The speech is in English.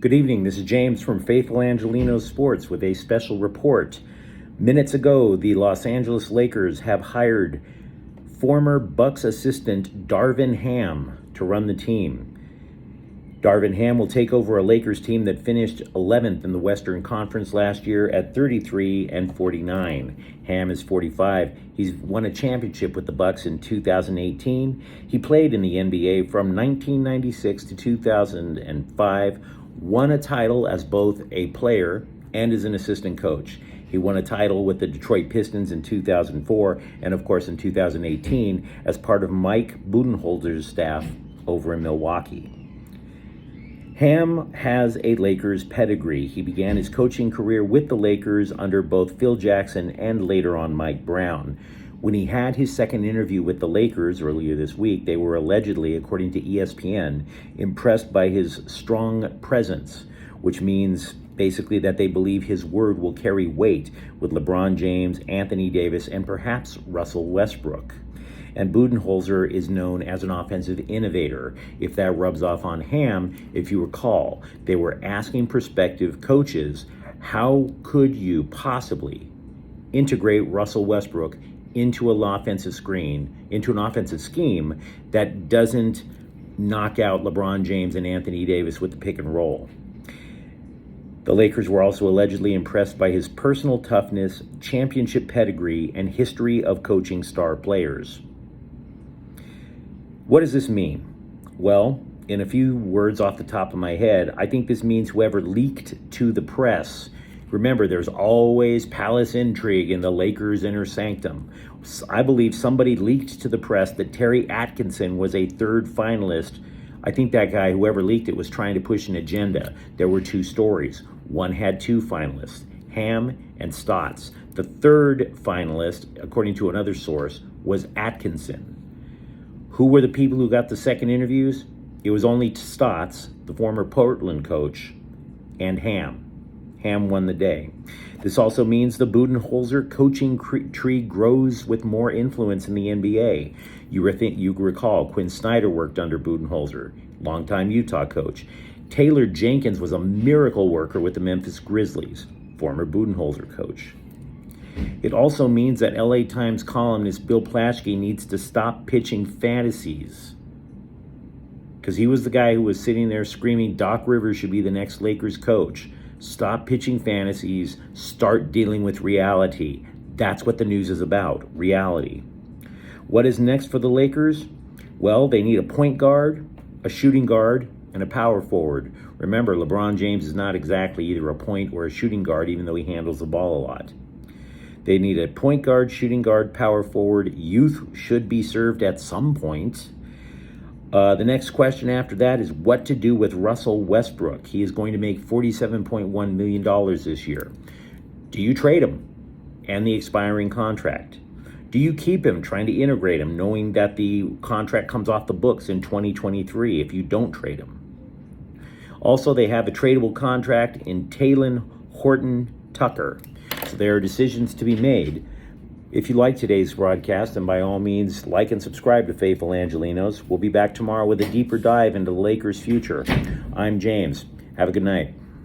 Good evening. This is James from Faithful Angelenos Sports with a special report. Minutes ago, the Los Angeles Lakers have hired former Bucks assistant Darvin Ham to run the team. Darvin Ham will take over a Lakers team that finished 11th in the Western Conference last year at 33-49. Ham is 45. He's won a championship with the Bucks in 2018. He played in the NBA from 1996 to 2005, won a title as both a player and as an assistant coach. He won a title with the Detroit Pistons in 2004 and, of course, in 2018 as part of Mike Budenholzer's staff over in Milwaukee. Ham has a Lakers pedigree. He began his coaching career with the Lakers under both Phil Jackson and later on Mike Brown. When he had his second interview with the Lakers earlier this week, they were allegedly, according to ESPN, impressed by his strong presence, which means basically that they believe his word will carry weight with LeBron James, Anthony Davis, and perhaps Russell Westbrook. And Budenholzer is known as an offensive innovator. If that rubs off on Ham, if you recall, they were asking prospective coaches, how could you possibly integrate Russell Westbrook into an offensive scheme that doesn't knock out LeBron James and Anthony Davis with the pick and roll? The Lakers were also allegedly impressed by his personal toughness, championship pedigree, and history of coaching star players. What does this mean? Well, in a few words off the top of my head, I think this means whoever leaked to the press. Remember, there's always palace intrigue in the Lakers' inner sanctum. I believe somebody leaked to the press that Terry Atkinson was a third finalist. I think that guy, whoever leaked it, was trying to push an agenda. There were two stories. One had two finalists, Ham and Stotts. The third finalist, according to another source, was Atkinson. Who were the people who got the second interviews? It was only Stotts, the former Portland coach, and Ham. Ham won the day. This also means the Budenholzer coaching tree grows with more influence in the NBA. You recall Quinn Snyder worked under Budenholzer, longtime Utah coach. Taylor Jenkins was a miracle worker with the Memphis Grizzlies, former Budenholzer coach. It also means that LA Times columnist Bill Plaschke needs to stop pitching fantasies, because he was the guy who was sitting there screaming Doc Rivers should be the next Lakers coach. Stop pitching fantasies, start dealing with reality. That's what the news is about, reality. What is next for the Lakers? Well, they need a point guard, a shooting guard, and a power forward. Remember, LeBron James is not exactly either a point or a shooting guard, even though he handles the ball a lot. They need a point guard, shooting guard, power forward. Youth should be served at some point. The next question after that is what to do with Russell Westbrook. He is going to make $47.1 million this year. Do you trade him and the expiring contract? Do you keep him, trying to integrate him, knowing that the contract comes off the books in 2023 if you don't trade him? Also, they have a tradable contract in Talen Horton-Tucker. So there are decisions to be made. If you like today's broadcast, then by all means, like and subscribe to Faithful Angelenos. We'll be back tomorrow with a deeper dive into the Lakers' future. I'm James. Have a good night.